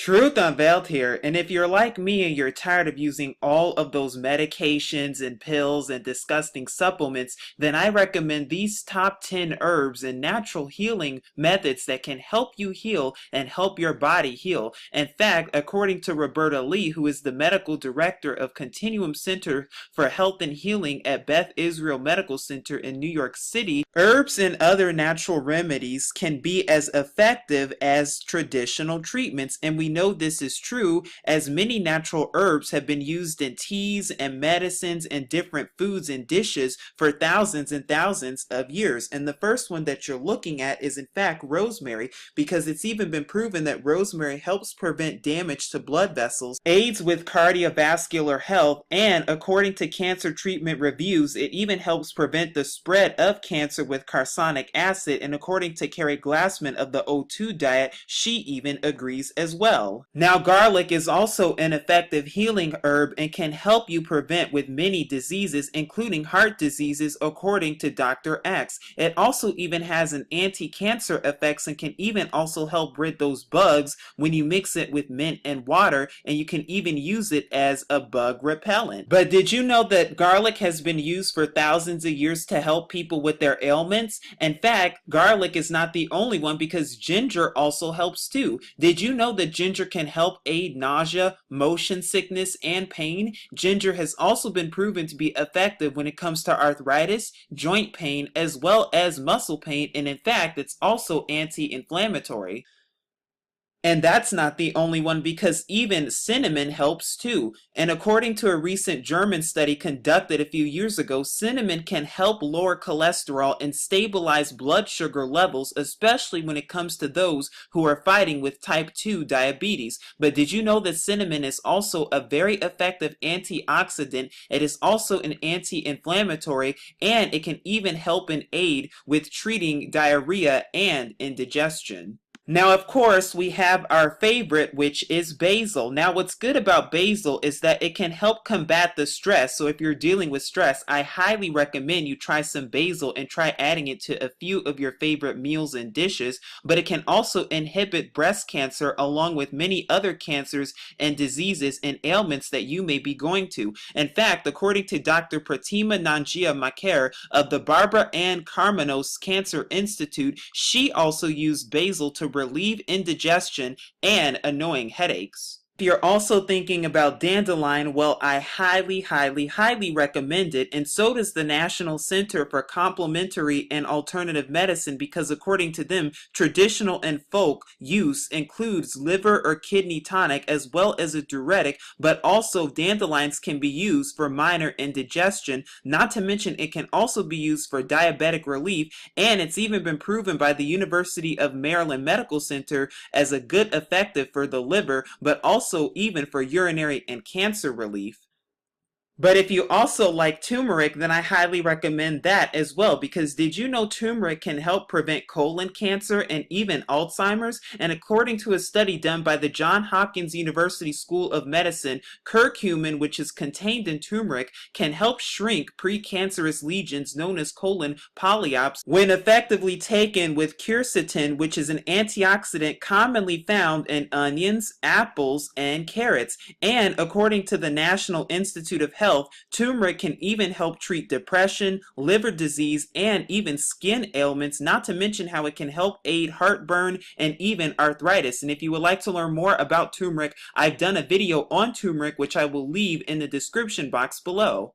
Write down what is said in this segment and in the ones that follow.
Truth Unveiled here, and if you're like me and you're tired of using all of those medications and pills and disgusting supplements, then I recommend these top 10 herbs and natural healing methods that can help you heal and help your body heal. In fact, according to Roberta Lee, who is the medical director of Continuum Center for Health and Healing at Beth Israel Medical Center in New York City, herbs and other natural remedies can be as effective as traditional treatments, and we know this is true as many natural herbs have been used in teas and medicines and different foods and dishes for thousands and thousands of years. And the first one that you're looking at is in fact rosemary, because it's even been proven that rosemary helps prevent damage to blood vessels, aids with cardiovascular health, and according to Cancer Treatment Reviews, it even helps prevent the spread of cancer with carcinic acid. And according to Carrie Glassman of the O2 Diet, she even agrees as well. Now, garlic is also an effective healing herb and can help you prevent with many diseases, including heart diseases, according to Dr. X. It also even has an anti-cancer effects and can even also help rid those bugs when you mix it with mint and water, and you can even use it as a bug repellent. But did you know that garlic has been used for thousands of years to help people with their ailments? In fact, garlic is not the only one, because ginger also helps too. Did you know that ginger can help aid nausea, motion sickness, and pain? Ginger has also been proven to be effective when it comes to arthritis, joint pain, as well as muscle pain, and in fact, it's also anti-inflammatory. And that's not the only one, because even cinnamon helps too. And according to a recent German study conducted a few years ago, cinnamon can help lower cholesterol and stabilize blood sugar levels, especially when it comes to those who are fighting with type 2 diabetes. But did you know that cinnamon is also a very effective antioxidant? It is also an anti-inflammatory, and it can even help and aid with treating diarrhea and indigestion. Now, of course, we have our favorite, which is basil. Now, what's good about basil is that it can help combat the stress. So if you're dealing with stress, I highly recommend you try some basil and try adding it to a few of your favorite meals and dishes. But it can also inhibit breast cancer, along with many other cancers and diseases and ailments that you may be going to. In fact, according to Dr. Pratima Nangia Maker of the Barbara Ann Karmanos Cancer Institute, she also used basil to relieve indigestion and annoying headaches. If you're also thinking about dandelion, well, I highly recommend it, and so does the National Center for Complementary and Alternative Medicine, because according to them, traditional and folk use includes liver or kidney tonic as well as a diuretic, but also dandelions can be used for minor indigestion, not to mention it can also be used for diabetic relief, and it's even been proven by the University of Maryland Medical Center as a good effective for the liver, but also even for urinary and cancer relief. But if you also like turmeric, then I highly recommend that as well, because did you know turmeric can help prevent colon cancer and even Alzheimer's? And according to a study done by the Johns Hopkins University School of Medicine, curcumin, which is contained in turmeric, can help shrink precancerous lesions known as colon polyps when effectively taken with quercetin, which is an antioxidant commonly found in onions, apples, and carrots. And according to the National Institute of Health, turmeric can even help treat depression, liver disease, and even skin ailments, not to mention how it can help aid heartburn and even arthritis. And if you would like to learn more about turmeric, I've done a video on turmeric, which I will leave in the description box below.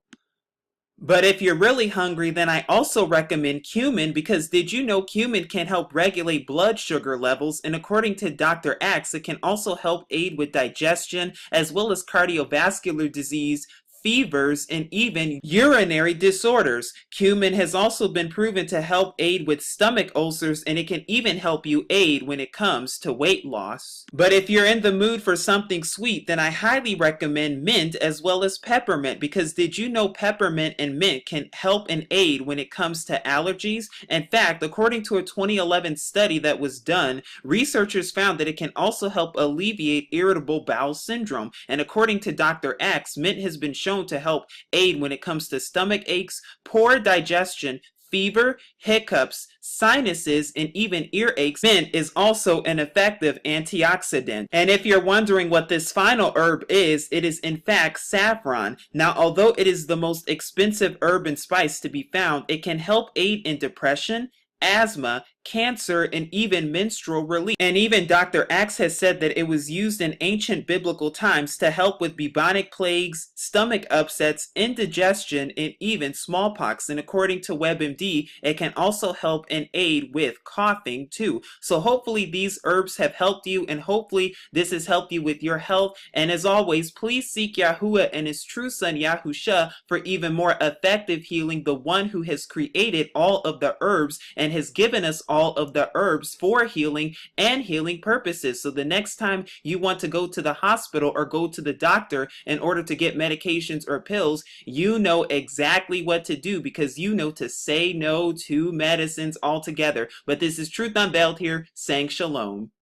But if you're really hungry, then I also recommend cumin, because did you know cumin can help regulate blood sugar levels? And according to Dr. Axe, it can also help aid with digestion as well as cardiovascular disease, fevers, and even urinary disorders. Cumin has also been proven to help aid with stomach ulcers, and it can even help you aid when it comes to weight loss. But if you're in the mood for something sweet, then I highly recommend mint as well as peppermint, because did you know peppermint and mint can help and aid when it comes to allergies? In fact, according to a 2011 study that was done, researchers found that it can also help alleviate irritable bowel syndrome. And according to Dr. Axe, mint has been shown to help aid when it comes to stomach aches, poor digestion, fever, hiccups, sinuses, and even earaches. Mint is also an effective antioxidant. And if you're wondering what this final herb is, it is in fact saffron. Now, although it is the most expensive herb and spice to be found, it can help aid in depression, asthma, cancer, and even menstrual relief. And even Dr. Axe has said that it was used in ancient biblical times to help with bubonic plagues, stomach upsets, indigestion, and even smallpox. And according to WebMD, it can also help and aid with coughing too. So hopefully these herbs have helped you, and hopefully this has helped you with your health. And as always, please seek Yahuwah and his true son Yahusha for even more effective healing, the one who has created all of the herbs and has given us all of the herbs for healing and healing purposes. So the next time you want to go to the hospital or go to the doctor in order to get medications or pills, you know exactly what to do, because you know to say no to medicines altogether. But this is Truth Unveiled here, saying shalom.